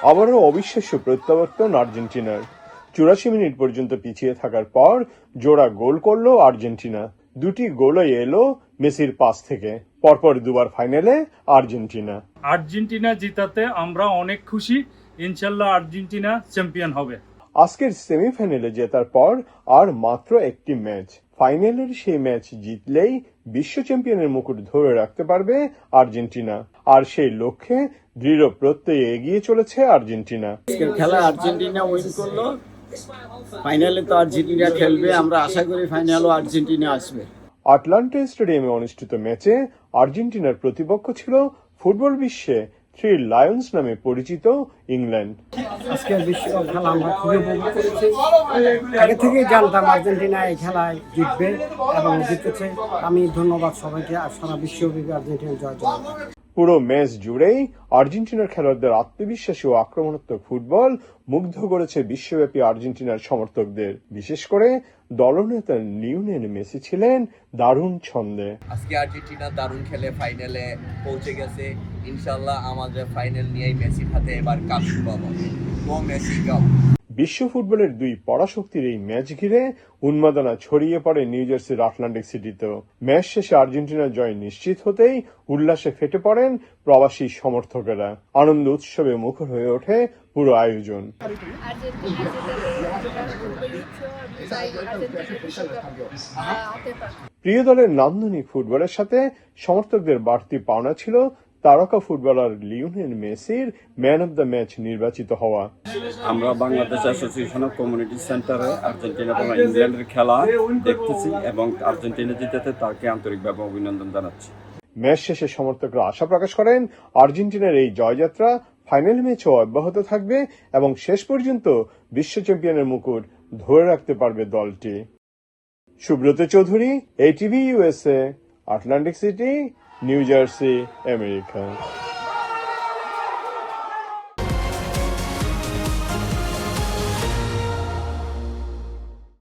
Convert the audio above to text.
আবারও অবিশ্বাস্য প্রত্যাবর্তন আর্জেন্টিনার। 84 মিনিট পর্যন্ত পিছিয়ে থাকার পর জোড়া গোল করল আর্জেন্টিনা। দুটি গোলই এলো মেসির পাস থেকে। পরপর দুবার ফাইনালে আর্জেন্টিনা। আর্জেন্টিনা জেতাতে আমরা অনেক খুশি। ইনশাল্লাহ আর্জেন্টিনা চ্যাম্পিয়ন হবে। আজকের সেমিফাইনালে জেতার পর আর মাত্র একটি ম্যাচ। ফাইনালের সেই ম্যাচ জিতলেই বিশ্ব চ্যাম্পিয়নের মুকুট ধরে রাখতে পারবে আর্জেন্টিনা। আর সেই লক্ষ্যে দৃঢ় প্রত্যয়ে এগিয়ে চলেছে আর্জেন্টিনা। আজকের খেলা আর্জেন্টিনা উইন করলো, ফাইনালে তো আর্জেন্টিনা খেলবে। আমরা আশা করি ফাইনালও আর্জেন্টিনা আসবে। আটলান্টা স্টেডিয়ামে অনুষ্ঠিত ম্যাচে আর্জেন্টিনার প্রতিপক্ষ ছিল ফুটবল বিশ্বে থ্রি লায়ন্স নামে পরিচিত ইংল্যান্ড। আজকের বিশ্বকাপ খেলা আমরা খুবই উপভোগ করেছি। আগে থেকেই জানতাম আর্জেন্টিনা এই খেলায় জিতবে এবং জিতেছে। আমি ধন্যবাদ সবাইকে। আর সারা বিশ্বব্যাপী আর্জেন্টিনা জয় জয়। পুরো ম্যাচ জুড়েই আর্জেন্টিনার খেলোয়াড়দের আত্মবিশ্বাসী ও আক্রমণাত্মক ফুটবল মুগ্ধ করেছে বিশ্বব্যাপী আর্জেন্টিনার সমর্থকদের। বিশেষ করে দলনেতা লিওনেল মেসি ছিলেন দারুণ ছন্দে। আজকে আর্জেন্টিনা দারুণ খেলে ফাইনালে পৌঁছে গেছে। ইনশাল্লাহ আমাদের ফাইনাল নিয়েই মেসির হাতে এবার কাপ শুভাবো। ও মেসি কাপ। বিশ্ব ফুটবলের দুই পরাশক্তির এই ম্যাচ ঘিরে উন্মাদনা ছড়িয়ে পড়ে নিউ জার্সির আটলান্টিক সিটিতেও। ম্যাচ শেষে আর্জেন্টিনার জয় নিশ্চিত হতেই উল্লাসে ফেটে পড়েন প্রবাসী সমর্থকেরা। আনন্দ উৎসবে মুখর হয়ে ওঠে পুরো আয়োজন। প্রিয় দলের নান্দনিক ফুটবলের সাথে সমর্থকদের বাড়তি পাওনা ছিল তারকা ফুটবলার লিওনেল মেসির ম্যান অব দ্য ম্যাচ নির্বাচিত হওয়া। আমরা বাংলাদেশ অ্যাসোসিয়েশন অফ কমিউনিটি সেন্টারে আর্জেন্টিনা এবং ইংল্যান্ডের খেলা দেখতেছি এবং আর্জেন্টিনা জিতেতে তাকে আন্তরিকভাবে অভিনন্দন জানাচ্ছি। ম্যাচ শেষে সমর্থকরা আশা প্রকাশ করেন আর্জেন্টিনার এই জয়যাত্রা ফাইনাল ম্যাচও অব্যাহত থাকবে এবং শেষ পর্যন্ত বিশ্ব চ্যাম্পিয়নের মুকুট ধরে রাখতে পারবে দলটি। Subrata Chowdhury, ATV USA, Atlantic city, new jersey, America.